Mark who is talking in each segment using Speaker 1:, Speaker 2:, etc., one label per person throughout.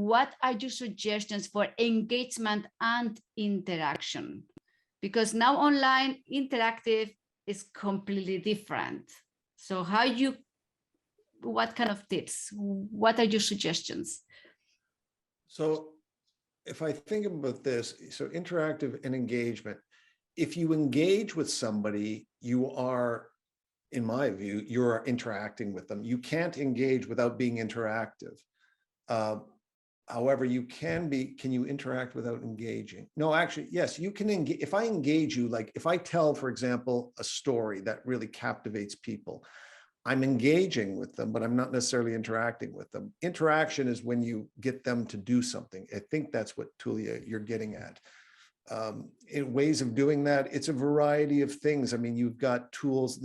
Speaker 1: what are your suggestions for engagement and interaction? Because now online interactive is completely different. So what kind of tips? What are your suggestions?
Speaker 2: So if I think about this, so interactive and engagement, if you engage with somebody, you are, in my view, you're interacting with them. You can't engage without being interactive. However, can you interact without engaging? No, actually, yes, you can engage. If I engage you, like if I tell, for example, a story that really captivates people, I'm engaging with them, but I'm not necessarily interacting with them. Interaction is when you get them to do something. I think that's what, Tulia, you're getting at. In ways of doing that, it's a variety of things. I mean, you've got tools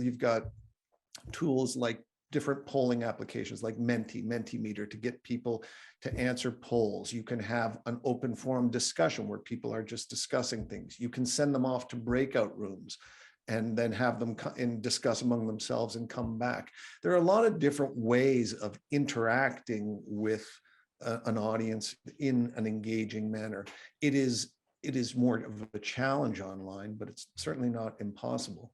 Speaker 2: like different polling applications like Mentimeter to get people to answer polls. You can have an open forum discussion where people are just discussing things. You can send them off to breakout rooms and then have them discuss among themselves and come back. There are a lot of different ways of interacting with an audience in an engaging manner. It is more of a challenge online, but it's certainly not impossible.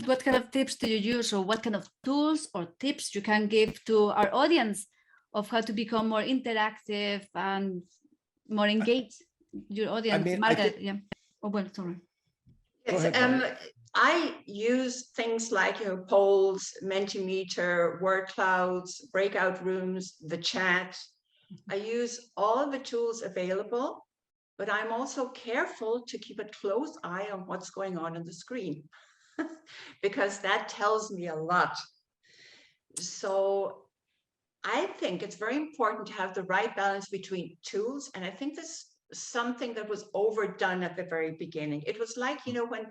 Speaker 1: What kind of tips do you use, or what kind of tools or tips you can give to our audience of how to become more interactive and more engaged? Your audience, I mean, Margaret, yeah. Oh, well, sorry.
Speaker 3: Yes, I use things like polls, Mentimeter, word clouds, breakout rooms, the chat. I use all the tools available, but I'm also careful to keep a close eye on what's going on the screen because that tells me a lot. So I think it's very important to have the right balance between tools, and I think this something that was overdone at the very beginning. It was like, when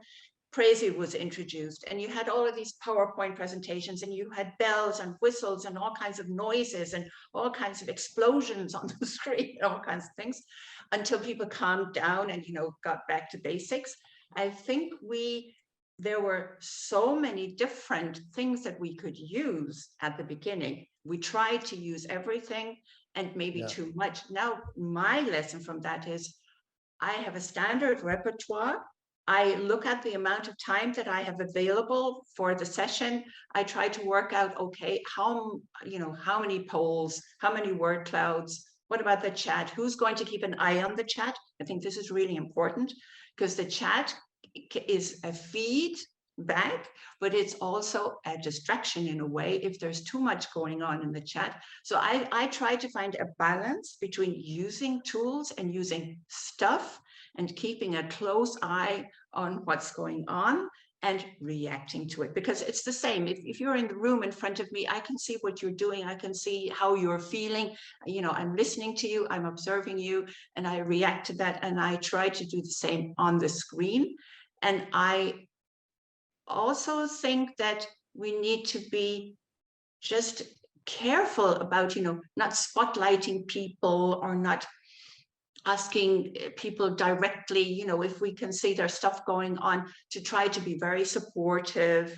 Speaker 3: Prezi was introduced and you had all of these PowerPoint presentations and you had bells and whistles and all kinds of noises and all kinds of explosions on the screen, all kinds of things, until people calmed down and, got back to basics. I think there were so many different things that we could use at the beginning. We tried to use everything and maybe too much. Now, my lesson from that is I have a standard repertoire. I look at the amount of time that I have available for the session. I try to work out, okay, how many polls, how many word clouds, what about the chat? Who's going to keep an eye on the chat? I think this is really important because the chat is a feedback, but it's also a distraction in a way if there's too much going on in the chat. So I try to find a balance between using tools and using stuff and keeping a close eye on what's going on and reacting to it, because it's the same. If you're in the room in front of me, I can see what you're doing. I can see how you're feeling. I'm listening to you, I'm observing you, and I react to that. And I try to do the same on the screen. And I also think that we need to be just careful about, not spotlighting people or not asking people directly, if we can see there's stuff going on, to try to be very supportive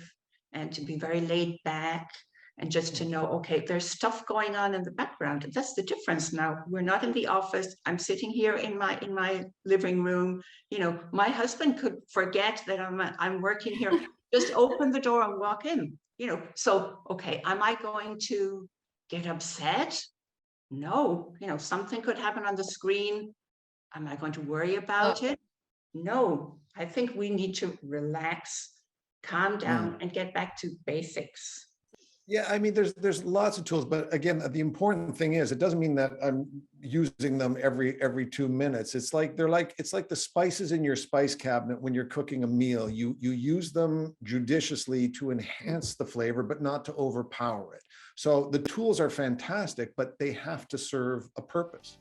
Speaker 3: and to be very laid back and just to know, okay, there's stuff going on in the background. That's the difference now. We're not in the office. I'm sitting here in my living room. My husband could forget that I'm working here. Just open the door and walk in. So, okay, am I going to get upset? No, something could happen on the screen. Am I going to worry about it? No, I think we need to relax, calm down, and get back to basics.
Speaker 2: Yeah, I mean, there's lots of tools, but again, the important thing is, it doesn't mean that I'm using them every 2 minutes. It's like the spices in your spice cabinet when you're cooking a meal. You use them judiciously to enhance the flavor, but not to overpower it. So the tools are fantastic, but they have to serve a purpose.